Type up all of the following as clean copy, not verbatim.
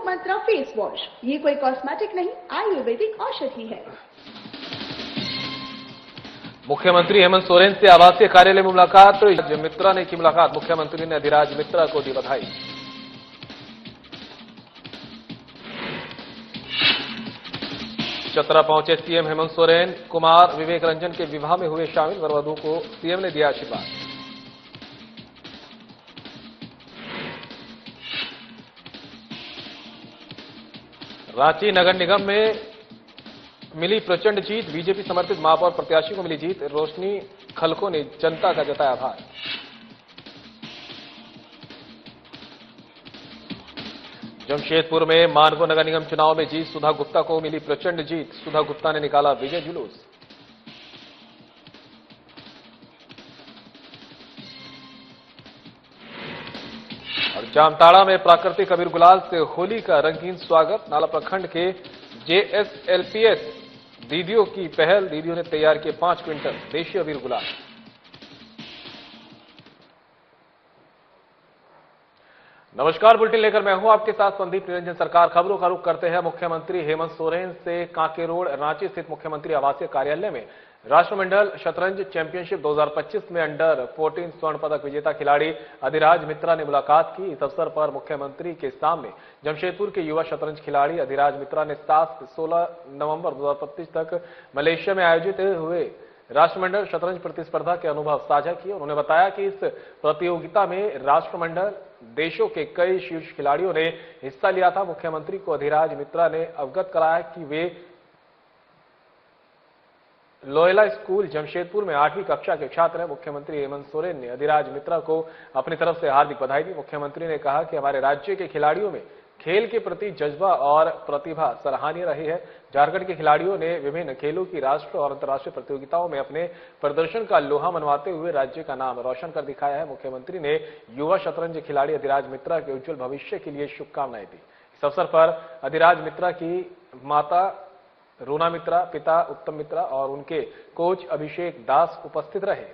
मंत्रा face wash. ये कोई cosmetic नहीं, आयुर्वेदिक औषधि है। मुख्यमंत्री हेमंत सोरेन से आवासीय कार्यालय में मुलाकात। मित्रा ने की मुलाकात। मुख्यमंत्री ने अधिराज मित्रा को दी बधाई। चतरा पहुंचे सीएम हेमंत सोरेन। कुमार विवेक रंजन के विवाह में हुए शामिल। वर वधू को सीएम ने दिया आशीर्वाद। रांची नगर निगम में मिली प्रचंड जीत। बीजेपी समर्थित महापौर प्रत्याशी को मिली जीत। रोशनी खलको ने जनता का जताया आभार। जमशेदपुर में मानपुर नगर निगम चुनाव में जीत। सुधा गुप्ता को मिली प्रचंड जीत। सुधा गुप्ता ने निकाला विजय जुलूस। और जामताड़ा में प्राकृतिक अबीर गुलाल से होली का रंगीन स्वागत। नाला प्रखंड के जेएसएलपीएस दीदियों की पहल। दीदियों ने तैयार किए 5 क्विंटल देशी अबीर गुलाल। नमस्कार, बुलेटिन लेकर मैं हूं आपके साथ संदीप निरंजन सरकार। खबरों का रुख करते हैं मुख्यमंत्री हेमंत सोरेन से। कांके रोड रांची स्थित मुख्यमंत्री आवासीय कार्यालय में राष्ट्रमंडल शतरंज चैंपियनशिप 2025 में अंडर 14 स्वर्ण पदक विजेता खिलाड़ी अधिराज मित्रा ने मुलाकात की। इस अवसर पर मुख्यमंत्री के सामने जमशेदपुर के युवा शतरंज खिलाड़ी अधिराज मित्रा ने 7 से 16 नवंबर 2025 तक मलेशिया में आयोजित हुए राष्ट्रमंडल शतरंज प्रतिस्पर्धा के अनुभव साझा किए। उन्होंने बताया कि इस प्रतियोगिता में राष्ट्रमंडल देशों के कई शीर्ष खिलाड़ियों ने हिस्सा लिया था। मुख्यमंत्री को अधिराज मित्रा ने अवगत कराया कि वे लोयला स्कूल जमशेदपुर में 8वीं कक्षा के छात्र हैं। मुख्यमंत्री हेमंत सोरेन ने अधिराज मित्रा को अपनी तरफ से हार्दिक बधाई दी। मुख्यमंत्री ने कहा कि हमारे राज्य के खिलाड़ियों में खेल के प्रति जज्बा और प्रतिभा सराहनीय रही है। झारखंड के खिलाड़ियों ने विभिन्न खेलों की राष्ट्रीय और अंतर्राष्ट्रीय प्रतियोगिताओं में अपने प्रदर्शन का लोहा मनवाते हुए राज्य का नाम रोशन कर दिखाया है। मुख्यमंत्री ने युवा शतरंज खिलाड़ी अधिराज मित्रा के उज्जवल भविष्य के लिए शुभकामनाएं दी। इस अवसर पर अधिराज मित्रा की माता रूना मित्रा, पिता उत्तम मित्रा और उनके कोच अभिषेक दास उपस्थित रहे।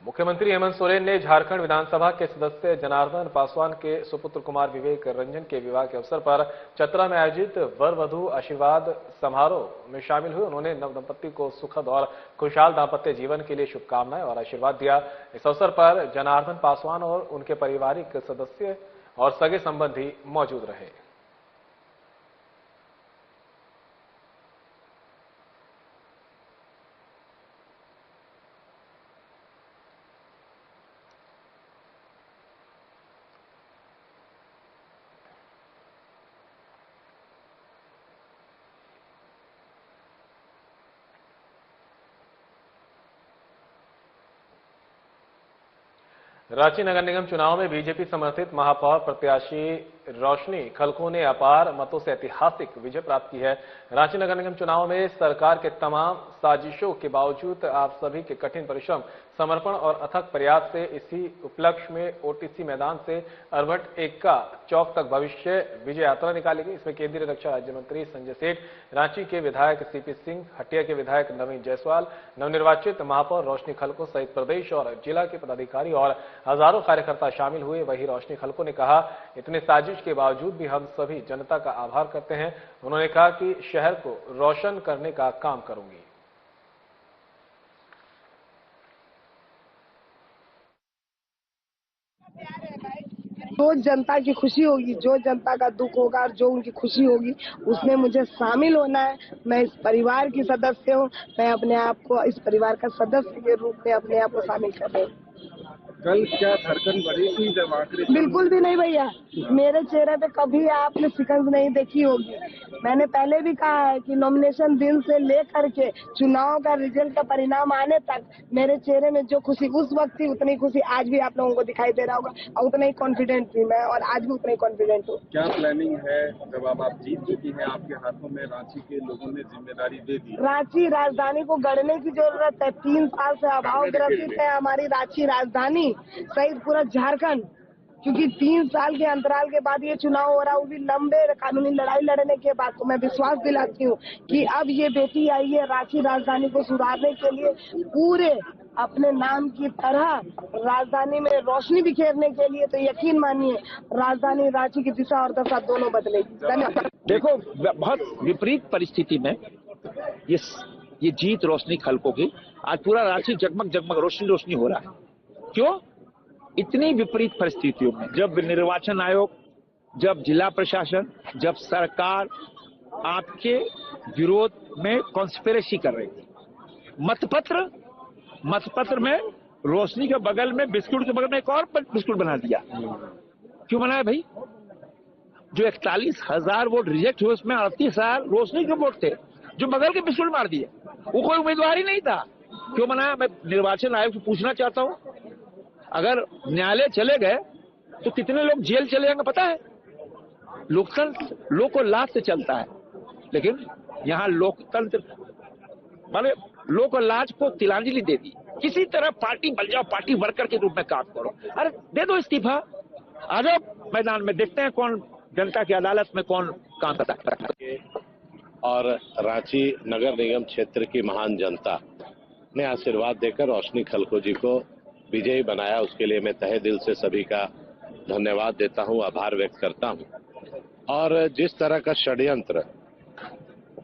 मुख्यमंत्री हेमंत सोरेन ने झारखंड विधानसभा के सदस्य जनार्दन पासवान के सुपुत्र कुमार विवेक रंजन के विवाह के अवसर पर चतरा में आयोजित वर वधू आशीर्वाद समारोह में शामिल हुए। उन्होंने नव दंपति को सुखद और खुशहाल दाम्पत्य जीवन के लिए शुभकामनाएं और आशीर्वाद दिया। इस अवसर पर जनार्दन पासवान और उनके पारिवारिक सदस्य और सगे संबंधी मौजूद रहे। रांची नगर निगम चुनाव में बीजेपी समर्थित महापौर प्रत्याशी रोशनी खलको ने अपार मतों से ऐतिहासिक विजय प्राप्त की है। रांची नगर निगम चुनाव में सरकार के तमाम साजिशों के बावजूद आप सभी के कठिन परिश्रम, समर्पण और अथक प्रयास से इसी उपलक्ष्य में ओटीसी मैदान से अरवट एक्का चौक तक भविष्य विजय यात्रा निकाली गई। इसमें केंद्रीय रक्षा राज्य मंत्री संजय सेठ, रांची के विधायक सीपी सिंह, हटिया के विधायक नवीन जायसवाल, नवनिर्वाचित महापौर रोशनी खलको सहित प्रदेश और जिला के पदाधिकारी और हजारों कार्यकर्ता शामिल हुए। वहीं रोशनी खलको ने कहा, इतने साजिश के बावजूद भी हम सभी जनता का आभार करते हैं। उन्होंने कहा कि शहर को रोशन करने का काम करूंगी। जो जनता की खुशी होगी, जो जनता का दुख होगा और जो उनकी खुशी होगी, उसमें मुझे शामिल होना है। मैं इस परिवार की सदस्य हूँ। मैं अपने आप को इस परिवार का सदस्य के रूप में अपने आप को शामिल कर रही हूँ। कल क्या धड़कन बढ़ी थी जब आखिरी? बिल्कुल भी नहीं भैया, मेरे चेहरे पे कभी आपने शिकंज नहीं देखी होगी। मैंने पहले भी कहा है कि नॉमिनेशन दिन से लेकर के चुनाव का रिजल्ट का परिणाम आने तक मेरे चेहरे में जो खुशी उस वक्त थी, उतनी खुशी आज भी आप लोगों को दिखाई दे रहा होगा और उतना ही कॉन्फिडेंट थी मैं, और आज भी उतना ही कॉन्फिडेंट हूँ। क्या प्लानिंग है जब आप जीत चुकी हैं, आपके हाथों में रांची के लोगों ने जिम्मेदारी दे दी? रांची राजधानी को गढ़ने की जरूरत है। 3 साल से अभाव ग्रसित है हमारी रांची राजधानी सहित पूरा झारखंड। क्योंकि 3 साल के अंतराल के बाद ये चुनाव हो रहा है, वो भी लंबे कानूनी लड़ाई लड़ने के बाद। तो मैं विश्वास दिलाती हूँ कि अब ये बेटी आई है रांची राजधानी को सुधारने के लिए, पूरे अपने नाम की तरह राजधानी में रोशनी बिखेरने के लिए। तो यकीन मानिए राजधानी रांची की दिशा और दशा दोनों बदलेगी। धन्यवाद। देखो, बहुत विपरीत परिस्थिति में ये जीत रोशनी खलको की, आज पूरा रांची जगमग जगमग रोशनी रोशनी हो रहा है। क्यों? इतनी विपरीत परिस्थितियों में जब निर्वाचन आयोग, जब जिला प्रशासन, जब सरकार आपके विरोध में कॉन्स्पिरेसी कर रही थी, मतपत्र में रोशनी के बगल में, बिस्कुट के बगल में एक और बिस्कुट बना दिया। क्यों बनाया भाई? जो 41,000 वोट रिजेक्ट हुए उसमें 38,000 रोशनी के वोट थे, जो बगल के बिस्कुट मार दिए। वो कोई उम्मीदवार ही नहीं था। क्यों बनाया? मैं निर्वाचन आयोग से पूछना चाहता हूं, अगर न्यायालय चले गए तो कितने लोग जेल चले जाएंगे पता है? लोकतंत्र लोक लाभ से चलता है, लेकिन यहाँ लोकतंत्र माने लोक लाज को तिलांजलि दे दी। किसी तरह पार्टी बन जाओ, पार्टी वर्कर के रूप में काम करो। अरे दे दो इस्तीफा, आ जाओ मैदान में, देखते हैं कौन जनता की अदालत में कौन काम करता है। और रांची नगर निगम क्षेत्र की महान जनता ने आशीर्वाद देकर रोशनी खलको जी को विजयी बनाया। उसके लिए मैं तहे दिल से सभी का धन्यवाद देता हूं, आभार व्यक्त करता हूं। और जिस तरह का षड्यंत्र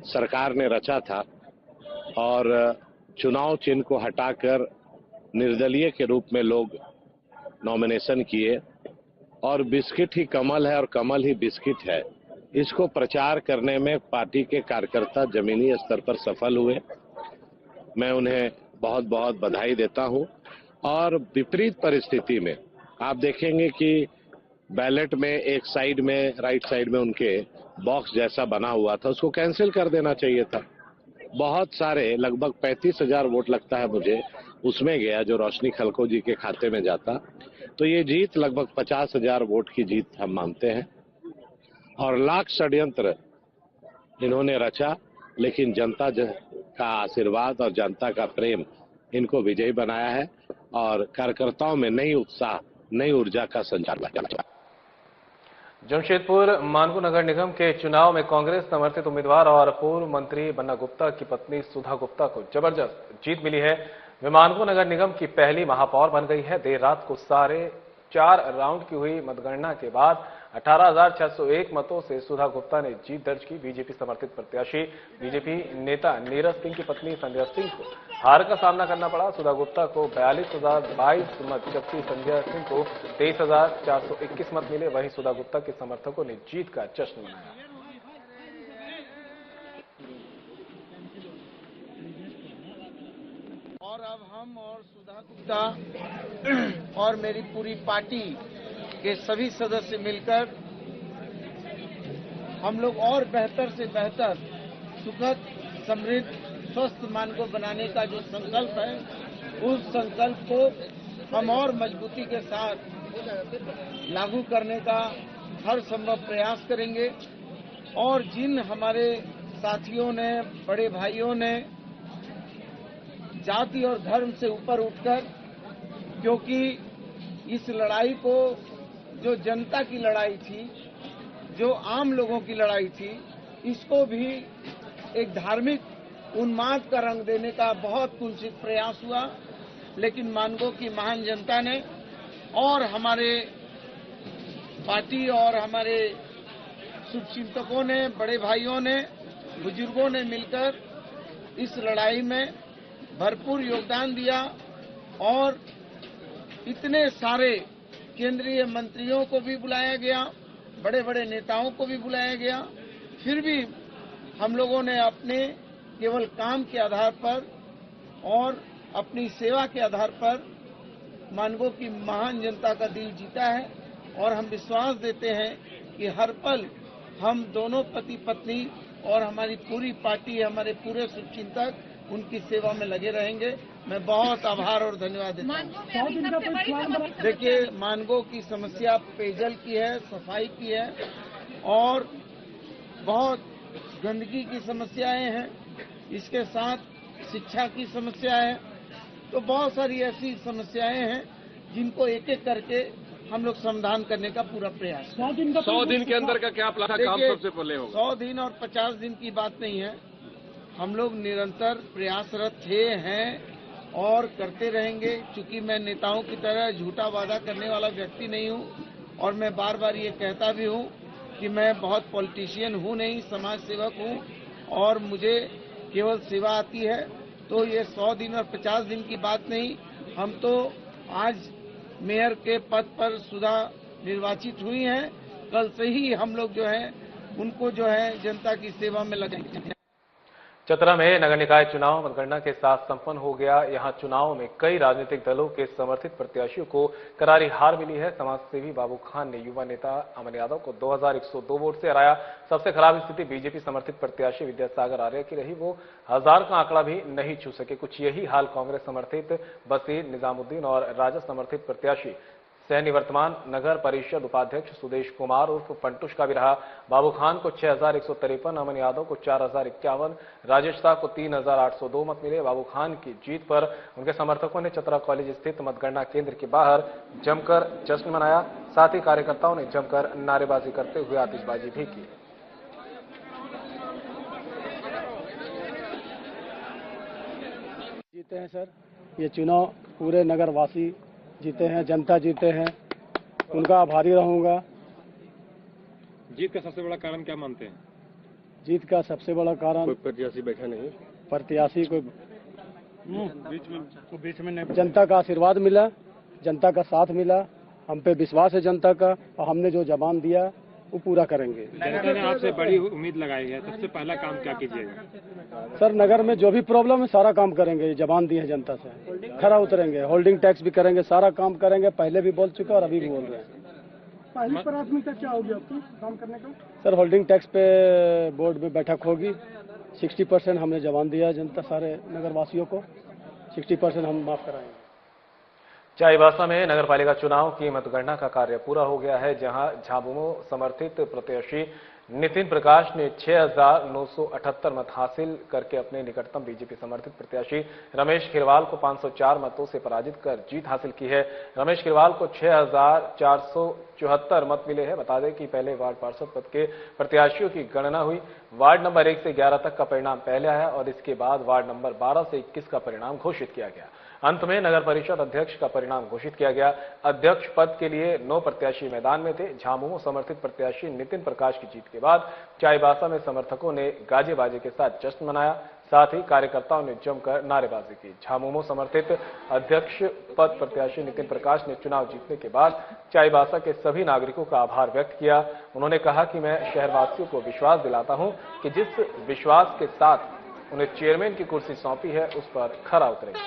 सरकार ने रचा था और चुनाव चिन्ह को हटाकर निर्दलीय के रूप में लोग नॉमिनेशन किए और बिस्किट ही कमल है और कमल ही बिस्किट है, इसको प्रचार करने में पार्टी के कार्यकर्ता जमीनी स्तर पर सफल हुए। मैं उन्हें बहुत बहुत बधाई देता हूं। और विपरीत परिस्थिति में आप देखेंगे कि बैलेट में एक साइड में, राइट साइड में उनके बॉक्स जैसा बना हुआ था, उसको कैंसिल कर देना चाहिए था। बहुत सारे, लगभग 35,000 वोट लगता है मुझे, उसमें गया जो रोशनी खलको जी के खाते में जाता। तो ये जीत लगभग 50,000 वोट की जीत हम मानते हैं। और लाख षड्यंत्र इन्होंने रचा, लेकिन जनता का आशीर्वाद और जनता का प्रेम इनको विजयी बनाया है और कार्यकर्ताओं में नई उत्साह, नई ऊर्जा का संचार किया। जमशेदपुर मानगो नगर निगम के चुनाव में कांग्रेस समर्थित उम्मीदवार और पूर्व मंत्री बन्ना गुप्ता की पत्नी सुधा गुप्ता को जबरदस्त जीत मिली है। वे मानगो नगर निगम की पहली महापौर बन गई है। देर रात को 4.5 राउंड की हुई मतगणना के बाद 18,601 मतों से सुधा गुप्ता ने जीत दर्ज की। बीजेपी समर्थित प्रत्याशी बीजेपी नेता नीरज सिंह की पत्नी संध्या सिंह को हार का सामना करना पड़ा। सुधा गुप्ता को 42,022 मत, जबकि संध्या सिंह को 23,421 मत मिले। वहीं सुधा गुप्ता के समर्थकों ने जीत का जश्न मनाया। और अब हम और सुधा गुप्ता और मेरी पूरी पार्टी के सभी सदस्य मिलकर हम लोग और बेहतर से बेहतर सुखद, समृद्ध, स्वस्थ मानगो बनाने का जो संकल्प है, उस संकल्प को हम और मजबूती के साथ लागू करने का हर संभव प्रयास करेंगे। और जिन हमारे साथियों ने, बड़े भाइयों ने जाति और धर्म से ऊपर उठकर, क्योंकि इस लड़ाई को, जो जनता की लड़ाई थी, जो आम लोगों की लड़ाई थी, इसको भी एक धार्मिक उन्माद का रंग देने का बहुत कुंसित प्रयास हुआ। लेकिन मानगो की महान जनता ने और हमारे पार्टी और हमारे शुभचिंतकों ने, बड़े भाइयों ने, बुजुर्गों ने मिलकर इस लड़ाई में भरपूर योगदान दिया। और इतने सारे केंद्रीय मंत्रियों को भी बुलाया गया, बड़े बड़े नेताओं को भी बुलाया गया। फिर भी हम लोगों ने अपने केवल काम के आधार पर और अपनी सेवा के आधार पर मानगो की महान जनता का दिल जीता है। और हम विश्वास देते हैं कि हर पल हम दोनों पति पत्नी और हमारी पूरी पार्टी, हमारे पूरे शुभचिंतक उनकी सेवा में लगे रहेंगे। मैं बहुत आभार और धन्यवाद देता हूँ। देखिए, मानगो की समस्या पेयजल की है, सफाई की है और बहुत गंदगी की समस्याएं हैं। इसके साथ शिक्षा की समस्या है। तो बहुत सारी ऐसी समस्याएं हैं जिनको एक एक करके हम लोग समाधान करने का पूरा प्रयास करें। 100 दिन के अंदर का क्या प्लान काम देखिए, सबसे पहले होगा? 100 दिन और 50 दिन की बात नहीं है। हम लोग निरंतर प्रयासरत थे, हैं और करते रहेंगे। चूंकि मैं नेताओं की तरह झूठा वादा करने वाला व्यक्ति नहीं हूं और मैं बार बार ये कहता भी हूं कि मैं बहुत पॉलिटिशियन हूं नहीं, समाज सेवक हूं और मुझे केवल सेवा आती है। तो ये 100 दिन और 50 दिन की बात नहीं। हम तो आज मेयर के पद पर सुधा निर्वाचित हुई हैं। कल से ही हम लोग जो है उनको जो है जनता की सेवा में लगेंगे। चतरा में नगर निकाय चुनाव मतगणना के साथ संपन्न हो गया। यहां चुनाव में कई राजनीतिक दलों के समर्थित प्रत्याशियों को करारी हार मिली है। समाजसेवी बाबू खान ने युवा नेता अमन यादव को 2102 वोट से हराया। सबसे खराब स्थिति बीजेपी समर्थित प्रत्याशी विद्यासागर आर्य की रही। वो 1000 का आंकड़ा भी नहीं छू सके। कुछ यही हाल कांग्रेस समर्थित बसीर निजामुद्दीन और राजद समर्थित प्रत्याशी सह निवर्तमान नगर परिषद उपाध्यक्ष सुदेश कुमार उर्फ पंटुष का भी रहा। बाबू खान को 6153, अमन यादव को 4051, राजेश शाह को 3802 मत मिले। बाबू खान की जीत पर उनके समर्थकों ने चतरा कॉलेज स्थित मतगणना केंद्र के बाहर जमकर जश्न मनाया। साथ ही कार्यकर्ताओं ने जमकर नारेबाजी करते हुए आतिशबाजी भी की। जीते हैं सर, ये चुनाव पूरे नगरवासी जीते हैं, जनता जीते हैं, उनका आभारी रहूंगा। जीत का सबसे बड़ा कारण क्या मानते हैं? जीत का सबसे बड़ा कारण कोई प्रत्याशी बैठा नहीं, प्रत्याशी को बीच में नहीं, जनता का आशीर्वाद मिला, जनता का साथ मिला, हम पे विश्वास है जनता का और हमने जो जबान दिया वो पूरा करेंगे। जनता ने आपसे बड़ी उम्मीद लगाई है, सबसे पहला काम क्या कीजिएगा? सर, नगर में जो भी प्रॉब्लम है सारा काम करेंगे। जबान दी है जनता से, खरा उतरेंगे, होल्डिंग टैक्स भी करेंगे, सारा काम करेंगे। पहले भी बोल चुका और अभी भी बोल रहे हैं। पहली प्राथमिकता क्या होगी आपकी काम करने का? सर, होल्डिंग टैक्स पे बोर्ड में बैठक होगी। 60% हमने जबान दिया है जनता सारे नगरवासियों को, 60% हम माफ कराएंगे। चाईबासा में नगरपालिका चुनाव की मतगणना का कार्य पूरा हो गया है, जहां झाबुमो समर्थित प्रत्याशी नितिन प्रकाश ने 6978 मत हासिल करके अपने निकटतम बीजेपी समर्थित प्रत्याशी रमेश खिरवाल को 504 मतों से पराजित कर जीत हासिल की है। रमेश खिरवाल को 6474 मत मिले हैं। बता दें कि पहले वार्ड पार्षद पद के प्रत्याशियों की गणना हुई। वार्ड नंबर 1 से 11 तक का परिणाम पहले आया और इसके बाद वार्ड नंबर 12 से 21 का परिणाम घोषित किया गया। अंत में नगर परिषद अध्यक्ष का परिणाम घोषित किया गया। अध्यक्ष पद के लिए 9 प्रत्याशी मैदान में थे। झामुमो समर्थित प्रत्याशी नितिन प्रकाश की जीत के बाद चाईबासा में समर्थकों ने गाजे बाजे के साथ जश्न मनाया। साथ ही कार्यकर्ताओं ने जमकर नारेबाजी की। झामुमो समर्थित अध्यक्ष पद प्रत्याशी नितिन प्रकाश ने चुनाव जीतने के बाद चाईबासा के सभी नागरिकों का आभार व्यक्त किया। उन्होंने कहा कि मैं शहरवासियों को विश्वास दिलाता हूं कि जिस विश्वास के साथ उन्हें चेयरमैन की कुर्सी सौंपी है उस पर खरा उतरेंगे।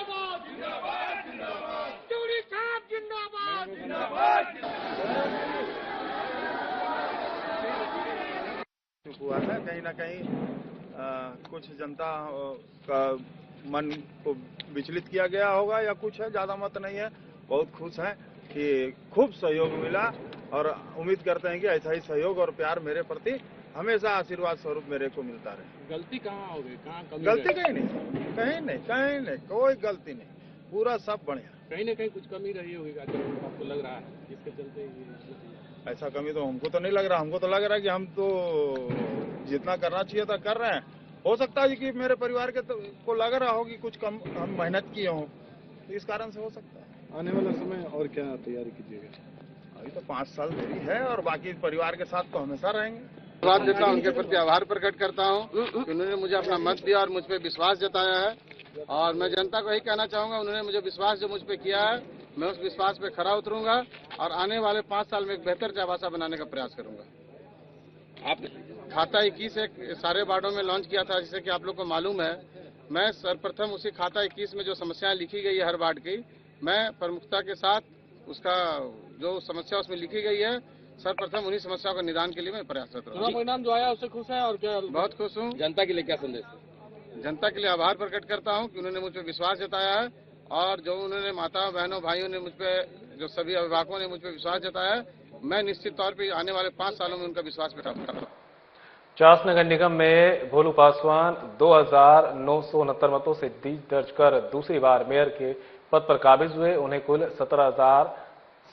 हुआ है कहीं ना कहीं कुछ जनता का मन को विचलित किया गया होगा या कुछ है, ज्यादा मत नहीं है। बहुत खुश हैं कि खूब सहयोग मिला और उम्मीद करते हैं कि ऐसा ही सहयोग और प्यार मेरे प्रति हमेशा आशीर्वाद स्वरूप मेरे को मिलता रहे। गलती कहाँ हो गई? कहाँ कमी? गलती कहीं नहीं, कोई गलती नहीं, पूरा सब बढ़िया। कहीं ना कहीं कुछ कमी रही होगी आपको लग रहा है, जिसके चलते ऐसा कमी तो हमको तो नहीं लग रहा। हमको तो लग रहा है कि हम तो जितना करना चाहिए था कर रहे हैं। हो सकता है कि मेरे परिवार के को लग रहा हो कि कुछ कम हम मेहनत किए हों, तो इस कारण से हो सकता है। आने वाला समय और क्या तैयारी कीजिएगा? अभी तो 5 साल देरी है और बाकी परिवार के साथ तो हमेशा रहेंगे। धन्यवाद देता हूं, उनके प्रति आभार प्रकट करता हूं कि उन्होंने मुझे अपना मत दिया और मुझ पर विश्वास जताया है। और मैं जनता को यही कहना चाहूंगा, उन्होंने मुझे विश्वास जो मुझ पर किया है, मैं उस विश्वास पे खरा उतरूंगा और आने वाले 5 साल में एक बेहतर चाईबासा बनाने का प्रयास करूंगा। आप खाता 21 एक सारे वार्डों में लॉन्च किया था, जिससे कि आप लोग को मालूम है। मैं सर्वप्रथम उसी खाता 21 में जो समस्याएं लिखी गई है हर वार्ड की, मैं प्रमुखता के साथ उसका जो समस्या उसमें लिखी गई है, सर्वप्रथम उन्हीं समस्याओं का निदान के लिए मैं प्रयासरत रहूंगा। परिणाम जो आया उससे खुश है और क्या? बहुत खुश हूँ। जनता के लिए क्या संदेश? जनता के लिए आभार प्रकट करता हूं कि उन्होंने मुझ पर विश्वास जताया है और जो उन्होंने माताओं बहनों भाइयों ने मुझ पे, जो सभी अभिभावकों ने मुझ पर विश्वास जताया है, मैं निश्चित तौर पे आने वाले 5 सालों में उनका विश्वास पे काम करूंगा। चास नगर निगम में भोलू पासवान 2969 मतों से जीत दर्ज कर दूसरी बार मेयर के पद पर काबिज हुए। उन्हें कुल 17,000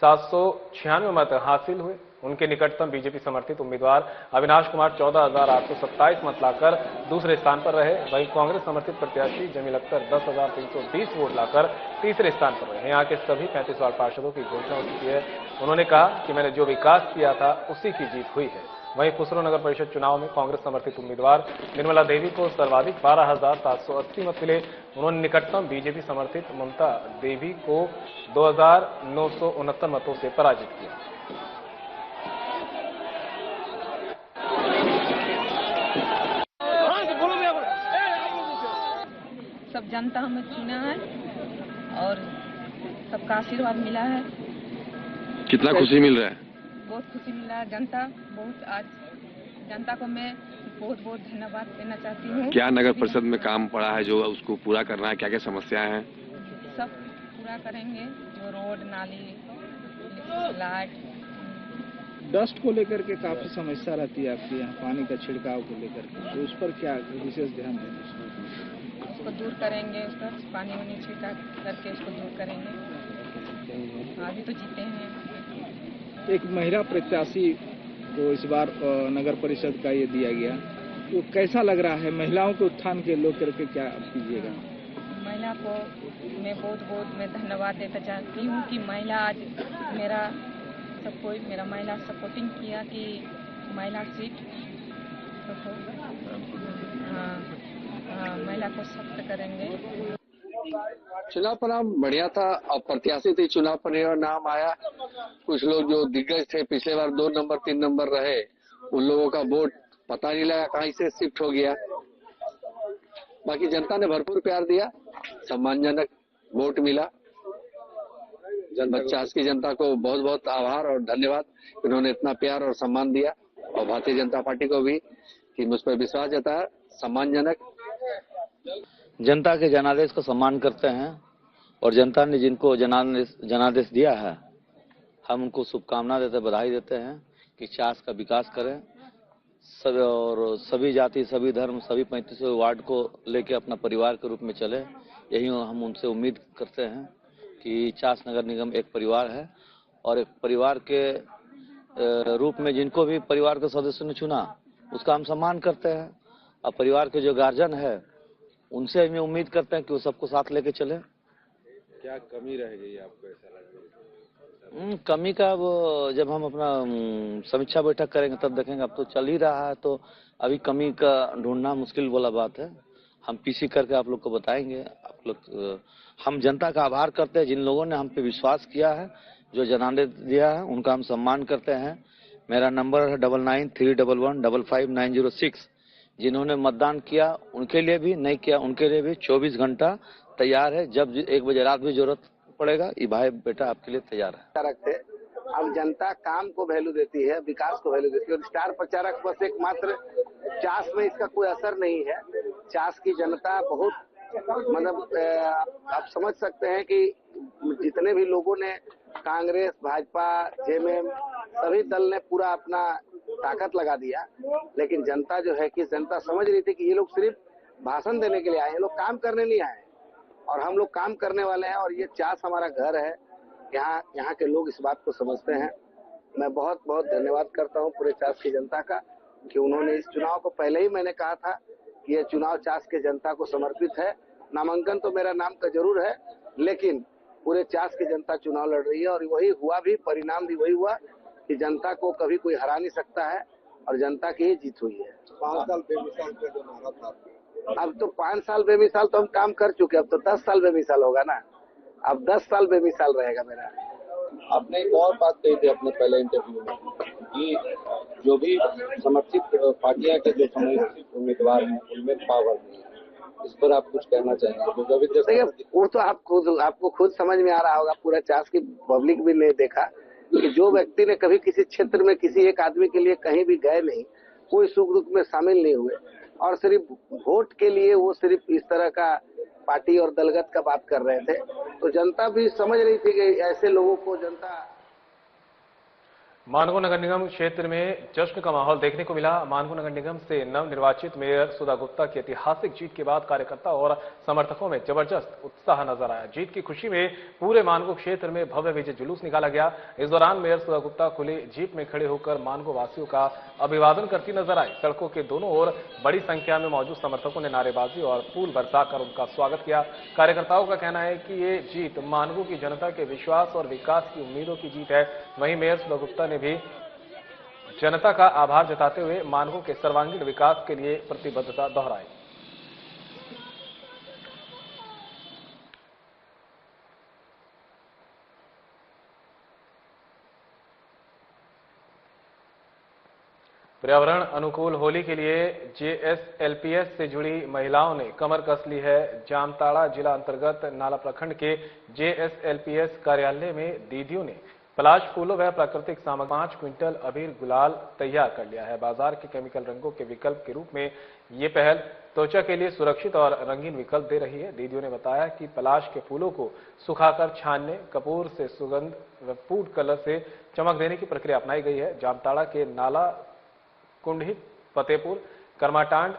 796 मत हासिल हुए। उनके निकटतम बीजेपी समर्थित उम्मीदवार अविनाश कुमार 14,827 मत लाकर दूसरे स्थान पर रहे। वहीं कांग्रेस समर्थित प्रत्याशी जमील अख्तर 10,320 वोट लाकर तीसरे स्थान पर रहे। यहाँ के सभी 35 वार्ड पार्षदों की घोषणा हो चुकी है। उन्होंने कहा कि मैंने जो विकास किया था उसी की जीत हुई है। वहीं फुसरो नगर परिषद चुनाव में कांग्रेस समर्थित उम्मीदवार निर्मला देवी को सर्वाधिक 12,780 मत मिले। उन्होंने निकटतम बीजेपी समर्थित ममता देवी को 2,969 मतों से पराजित किया। सब जनता हमें चुना है और सबका आशीर्वाद मिला है। कितना खुशी मिल रहा है? बहुत खुशी मिल रहा है। जनता को मैं बहुत बहुत धन्यवाद देना चाहती हूँ। क्या नगर परिषद में काम पड़ा है जो उसको पूरा करना है? क्या क्या समस्याएं हैं? सब पूरा करेंगे, जो रोड, नाली, लाइट। डस्ट को लेकर के काफी समस्या रहती है आपके यहाँ, पानी का छिड़काव को लेकर के, तो उस पर क्या विशेष ध्यान देंगे? उसको दूर करेंगे, उसका पानी वानी छिड़का करके उसको दूर करेंगे। अभी तो जीते हैं। एक महिला प्रत्याशी को इस बार नगर परिषद का ये दिया गया, तो कैसा लग रहा है? महिलाओं के उत्थान के लोग करके क्या कीजिएगा? महिला को मैं बहुत बहुत मैं धन्यवाद देना चाहती हूँ कि महिला आज मेरा महिला सपोर्टिंग किया कि महिला सीट महिला को सख्त करेंगे। चुनाव परिणाम बढ़िया था। अब प्रत्याशी थे, चुनाव परिणाम आया। कुछ लोग जो दिग्गज थे, पिछले बार 2 नंबर 3 नंबर रहे, उन लोगों का वोट पता नहीं लगा कहीं से शिफ्ट हो गया। बाकी जनता ने भरपूर प्यार दिया, सम्मानजनक वोट मिला। 50 की जनता को बहुत बहुत आभार और धन्यवाद, इन्होंने इतना प्यार और सम्मान दिया। और भारतीय जनता पार्टी को भी कि मुझ पर विश्वास जताया, सम्मानजनक। जनता के जनादेश को सम्मान करते हैं और जनता ने जिनको जनादेश दिया है, हम उनको शुभकामना देते, बधाई देते हैं कि चास का विकास करें। सब और सभी जाति, सभी धर्म, सभी 35 वार्ड को लेकर अपना परिवार के रूप में चले। यही हम उनसे उम्मीद करते हैं कि चास नगर निगम एक परिवार है और एक परिवार के रूप में जिनको भी परिवार के सदस्यों ने चुना उसका हम सम्मान करते हैं। और परिवार के जो गार्जियन है उनसे हम उम्मीद करते हैं कि वो सबको साथ लेके चले। क्या कमी रह गई आपको ऐसा लगता है? कमी का वो जब हम अपना समीक्षा बैठक करेंगे तब देखेंगे। अब तो चल ही रहा है तो अभी कमी का ढूंढना मुश्किल वाला बात है। हम पीसी करके आप लोग को बताएंगे। आप लोग हम जनता का आभार करते हैं जिन लोगों ने हम पे विश्वास किया है, जो जनादेश दिया है, उनका हम सम्मान करते हैं। मेरा नंबर है 9931155906। जिन्होंने मतदान किया उनके लिए भी, नहीं किया उनके लिए भी 24 घंटा तैयार है। जब 1 बजे रात भी जरूरत पड़ेगा, ये भाई बेटा आपके लिए तैयार है। अब जनता काम को वैल्यू देती है, विकास को वैल्यू देती है। और स्टार प्रचारक बस एक मात्र चास में इसका कोई असर नहीं है। चास की जनता बहुत मतलब आप समझ सकते हैं कि जितने भी लोगों ने कांग्रेस, भाजपा, जेएमएम सभी दल ने पूरा अपना ताकत लगा दिया, लेकिन जनता जो है कि जनता समझ रही थी कि ये लोग सिर्फ भाषण देने के लिए आए हैं, लोग काम करने नहीं आए। और हम लोग काम करने वाले हैं और ये चास हमारा घर है। यहाँ के लोग इस बात को समझते हैं। मैं बहुत बहुत धन्यवाद करता हूँ पूरे चास की जनता का कि उन्होंने इस चुनाव को, पहले ही मैंने कहा था कि ये चुनाव चास के जनता को समर्पित है। नामांकन तो मेरा नाम का जरूर है, लेकिन पूरे चास की जनता चुनाव लड़ रही है और वही हुआ भी, परिणाम भी वही हुआ कि जनता को कभी कोई हरा नहीं सकता है और जनता की ही जीत हुई है। 5 साल बेमिसाल का जो नारा था, अब तो 5 साल बेमिसाल तो हम काम कर चुके, अब तो 10 साल बेमिसाल होगा ना। अब 10 साल बेमिसाल रहेगा मेरा। आपने एक और बात कही थी अपने पहले इंटरव्यू में कि जो भी समर्थित पार्टियां के जो समर्थित उम्मीदवार हैं उनमें पावर नहीं है। इस पर आप कुछ कहना चाहेंगे? देखिए, वो तो आपको खुद समझ में आ रहा होगा। पूरा चास की पब्लिक भी ने देखा कि जो व्यक्ति ने कभी किसी क्षेत्र में किसी एक आदमी के लिए कहीं भी गए नहीं, कोई सुख दुख में शामिल नहीं हुए और सिर्फ वोट के लिए वो सिर्फ इस तरह का पार्टी और दलगत का बात कर रहे थे, तो जनता भी समझ रही थी कि ऐसे लोगों को जनता मानगो नगर निगम क्षेत्र में जश्न का माहौल देखने को मिला। मानगो नगर निगम से नवनिर्वाचित मेयर सुधा गुप्ता की ऐतिहासिक जीत के बाद कार्यकर्ता और समर्थकों में जबरदस्त उत्साह नजर आया। जीत की खुशी में पूरे मानगो क्षेत्र में भव्य विजय जुलूस निकाला गया। इस दौरान मेयर सुधा गुप्ता खुली जीप में खड़े होकर मानगो वासियों का अभिवादन करती नजर आई। सड़कों के दोनों ओर बड़ी संख्या में मौजूद समर्थकों ने नारेबाजी और फूल बरसाकर उनका स्वागत किया। कार्यकर्ताओं का कहना है कि ये जीत मानगो की जनता के विश्वास और विकास की उम्मीदों की जीत है। वहीं मेयर सुधा गुप्ता ने भी जनता का आभार जताते हुए मानगो के सर्वांगीण विकास के लिए प्रतिबद्धता दोहराई। पर्यावरण अनुकूल होली के लिए JSLPS से जुड़ी महिलाओं ने कमर कस ली है। जामताड़ा जिला अंतर्गत नाला प्रखंड के JSLPS कार्यालय में दीदियों ने पलाश फूलों व प्राकृतिक सामग्री 5 क्विंटल अबीर गुलाल तैयार कर लिया है। बाजार के केमिकल रंगों के विकल्प के रूप में ये पहल त्वचा के लिए सुरक्षित और रंगीन विकल्प दे रही है। दीदियों ने बताया कि पलाश के फूलों को सुखाकर छानने, कपूर से सुगंध व फूड कलर से चमक देने की प्रक्रिया अपनाई गई है। जामताड़ा के नाला कुंडहित, फतेहपुर, करमाटांड,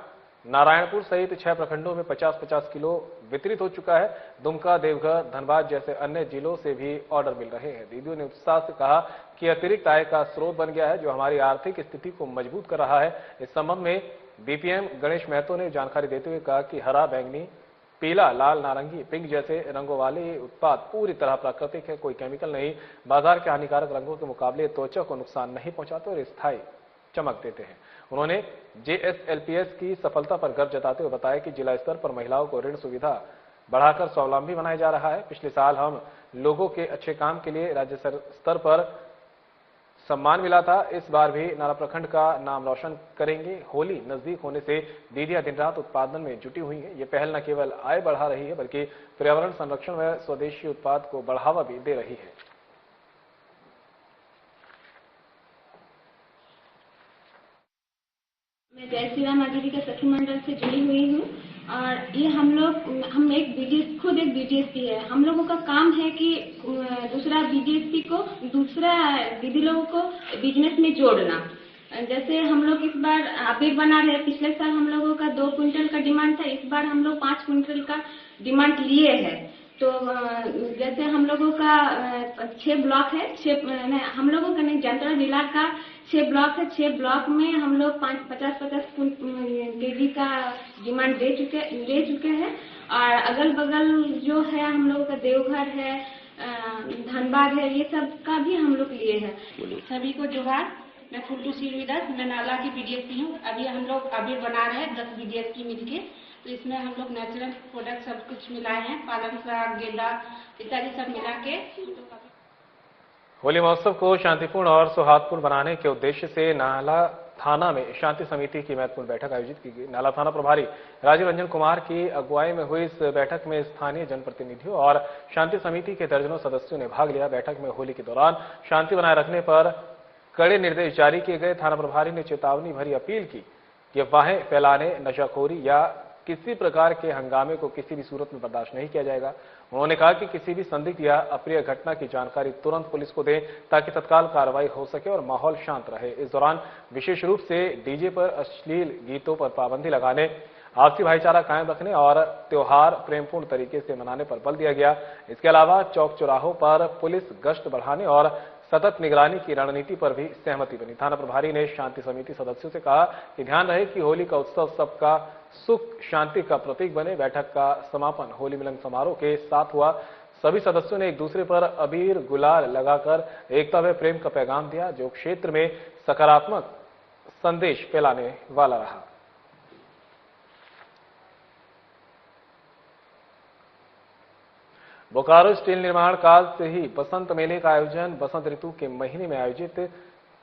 नारायणपुर सहित 6 प्रखंडों में 50-50 किलो वितरित हो चुका है। दुमका, देवघर, धनबाद जैसे अन्य जिलों से भी ऑर्डर मिल रहे हैं। दीदियों ने उत्साह से कहा कि अतिरिक्त आय का स्रोत बन गया है, जो हमारी आर्थिक स्थिति को मजबूत कर रहा है। इस संबंध में BPM गणेश महतो ने जानकारी देते हुए कहा कि हरा, बैंगनी, पीला, लाल, नारंगी, पिंक जैसे रंगों वाले ये उत्पाद पूरी तरह प्राकृतिक है, कोई केमिकल नहीं। बाजार के हानिकारक रंगों के मुकाबले त्वचा को नुकसान नहीं पहुंचाते और स्थायी चमक देते हैं। उन्होंने JSLPS की सफलता पर गर्व जताते हुए बताया कि जिला स्तर पर महिलाओं को ऋण सुविधा बढ़ाकर स्वावलंबी बनाया जा रहा है। पिछले साल हम लोगों के अच्छे काम के लिए राज्य स्तर पर सम्मान मिला था। इस बार भी नाला प्रखंड का नाम रोशन करेंगे। होली नजदीक होने से दीदियां दिन रात उत्पादन में जुटी हुई हैं। ये पहल न केवल आय बढ़ा रही है, बल्कि पर्यावरण संरक्षण व स्वदेशी उत्पाद को बढ़ावा भी दे रही है। मैं जय श्री राम आजीविका सखी मंडल से जुड़ी हुई हूँ और ये हम एक BDSP है। हम लोगों का काम है कि दूसरा BDSP को दूसरा दीदी लोगों को बिजनेस में जोड़ना। जैसे हम लोग इस बार अबीर बना रहे हैं। पिछले साल हम लोगों का 2 क्विंटल का डिमांड था, इस बार हम लोग 5 क्विंटल का डिमांड लिए हैं। तो जैसे हम लोगों का 6 ब्लॉक है, हम लोगों का नहीं, जामताड़ा जिला का 6 ब्लॉक है। 6 ब्लॉक में हम लोग 50-50 केजी का डिमांड दे चुके हैं। और अगल बगल जो है हम लोगों का देवघर है, धनबाद है, ये सब का भी हम लोग लिए हैं। सभी को जोहार। मैं फुलटू सीरविदास, मैं नाला की BDSP हूँ। अभी हम लोग अबीर बना रहे हैं 10 BDSP मिलके। तो इसमें हम लोग नेचुरल प्रोडक्ट सब कुछ मिलाए हैं, पालक साग, गेंदा इत्यादि सब मिला के। होली महोत्सव को शांतिपूर्ण और सौहार्दपूर्ण बनाने के उद्देश्य से नाला थाना में शांति समिति की महत्वपूर्ण बैठक आयोजित की गई। नाला थाना प्रभारी राजीव रंजन कुमार की अगुवाई में हुई इस बैठक में स्थानीय जनप्रतिनिधियों और शांति समिति के दर्जनों सदस्यों ने भाग लिया। बैठक में होली के दौरान शांति बनाए रखने पर कड़े निर्देश जारी किए गए। थाना प्रभारी ने चेतावनी भरी अपील की कि अफवाहें फैलाने, नशाखोरी या किसी प्रकार के हंगामे को किसी भी सूरत में बर्दाश्त नहीं किया जाएगा। उन्होंने कहा कि किसी भी संदिग्ध या अप्रिय घटना की जानकारी तुरंत पुलिस को दें, ताकि तत्काल कार्रवाई हो सके और माहौल शांत रहे। इस दौरान विशेष रूप से डीजे पर अश्लील गीतों पर पाबंदी लगाने, आपसी भाईचारा कायम रखने और त्योहार प्रेमपूर्ण तरीके से मनाने पर बल दिया गया। इसके अलावा चौक चौराहों पर पुलिस गश्त बढ़ाने और सतत निगरानी की रणनीति पर भी सहमति बनी। थाना प्रभारी ने शांति समिति सदस्यों से कहा कि ध्यान रहे कि होली का उत्सव सबका सुख शांति का प्रतीक बने। बैठक का समापन होली मिलन समारोह के साथ हुआ। सभी सदस्यों ने एक दूसरे पर अबीर गुलाल लगाकर एकता व प्रेम का पैगाम दिया, जो क्षेत्र में सकारात्मक संदेश फैलाने वाला रहा। बोकारो स्टील निर्माण काल से ही बसंत मेले का आयोजन बसंत ऋतु के महीने में आयोजित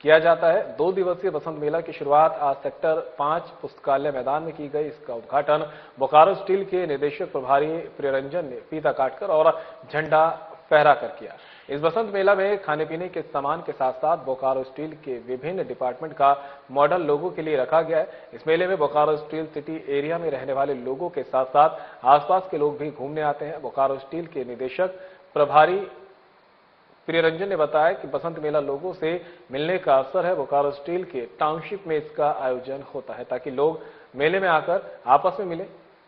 किया जाता है। 2 दिवसीय बसंत मेला की शुरुआत आज सेक्टर 5 पुस्तकालय मैदान में की गई। इसका उद्घाटन बोकारो स्टील के निदेशक प्रभारी प्रियरंजन ने फीता काटकर और झंडा फहराकर किया। इस बसंत मेला में खाने पीने के सामान के साथ साथ बोकारो स्टील के विभिन्न डिपार्टमेंट का मॉडल लोगों के लिए रखा गया है। इस मेले में बोकारो स्टील सिटी एरिया में रहने वाले लोगों के साथ साथ आसपास के लोग भी घूमने आते हैं। बोकारो स्टील के निदेशक प्रभारी प्रियरंजन ने बताया कि बसंत मेला लोगों से मिलने का अवसर है। बोकारो स्टील के टाउनशिप में इसका आयोजन होता है ताकि लोग मेले में आकर आपस में मिले,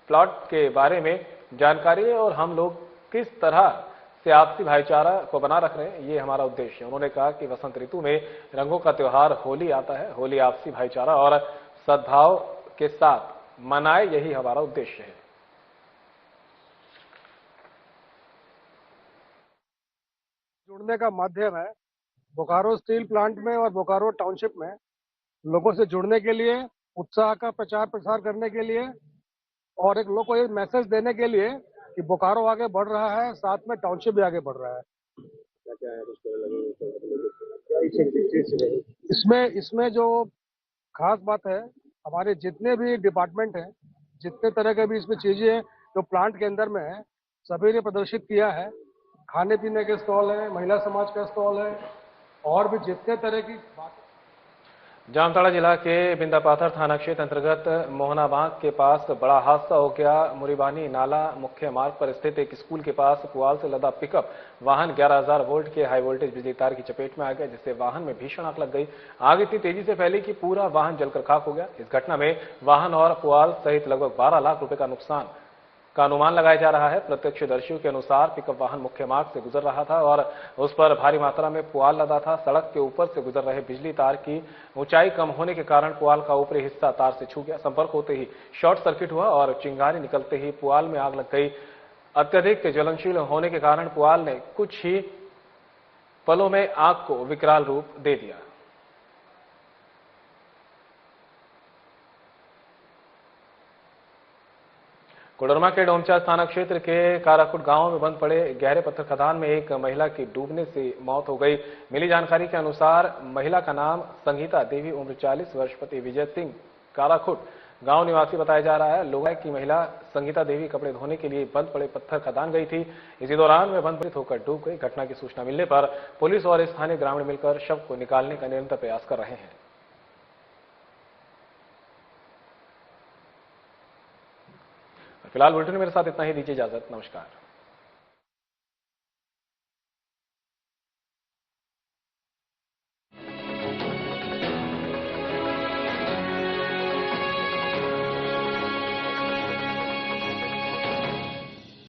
प्लॉट के बारे में जानकारी लें और हम लोग किस तरह से आपसी भाईचारा को बना रख रहे हैं, ये हमारा उद्देश्य है। उन्होंने कहा कि वसंत ऋतु में रंगों का त्योहार होली आता है। होली आपसी भाईचारा और सद्भाव के साथ मनाए, यही हमारा उद्देश्य है। जुड़ने का माध्यम है। बोकारो स्टील प्लांट में और बोकारो टाउनशिप में लोगों से जुड़ने के लिए, उत्साह का प्रचार प्रसार करने के लिए और एक लोगों को ये मैसेज देने के लिए कि बोकारो आगे बढ़ रहा है, साथ में टाउनशिप भी आगे बढ़ रहा है। इसमें जो खास बात है, हमारे जितने भी डिपार्टमेंट हैं, जितने तरह के भी इसमें चीजें हैं जो प्लांट के अंदर में है, सभी ने प्रदर्शित किया है। खाने पीने के स्टॉल है, महिला समाज का स्टॉल है और भी जितने तरह की बात। जामताड़ा जिला के बिंदापाथर थाना क्षेत्र अंतर्गत मोहनाबाग के पास बड़ा हादसा हो गया। मुरीबानी नाला मुख्य मार्ग पर स्थित एक स्कूल के पास पुआल से लदा पिकअप वाहन 11,000 वोल्ट के हाई वोल्टेज बिजली तार की चपेट में आ गया, जिससे वाहन में भीषण आग लग गई। आग इतनी तेजी से फैली कि पूरा वाहन जलकर खाक हो गया। इस घटना में वाहन और पुआल सहित लगभग 12 लाख रुपए का नुकसान का अनुमान लगाया जा रहा है। प्रत्यक्षदर्शियों के अनुसार पिकअप वाहन मुख्य मार्ग से गुजर रहा था और उस पर भारी मात्रा में पुआल लदा था। सड़क के ऊपर से गुजर रहे बिजली तार की ऊंचाई कम होने के कारण पुआल का ऊपरी हिस्सा तार से छू गया। संपर्क होते ही शॉर्ट सर्किट हुआ और चिंगारी निकलते ही पुआल में आग लग गई। अत्यधिक ज्वलनशील होने के कारण पुआल ने कुछ ही पलों में आग को विकराल रूप दे दिया। कोडरमा के डोमचांच थाना क्षेत्र के काराकुट गांव में बंद पड़े गहरे पत्थर खदान में एक महिला की डूबने से मौत हो गई। मिली जानकारी के अनुसार महिला का नाम संगीता देवी, उम्र 40 वर्ष, पति विजय सिंह, काराकुट गांव निवासी बताया जा रहा है। लोग की महिला संगीता देवी कपड़े धोने के लिए बंद पड़े पत्थर खदान गई थी। इसी दौरान वे बंद होकर डूब गई। घटना की सूचना मिलने पर पुलिस और स्थानीय ग्रामीण मिलकर शव को निकालने का निरंतर प्रयास कर रहे हैं। फिलहाल बुलेटिन में मेरे साथ इतना ही। दीजिए इजाजत। नमस्कार।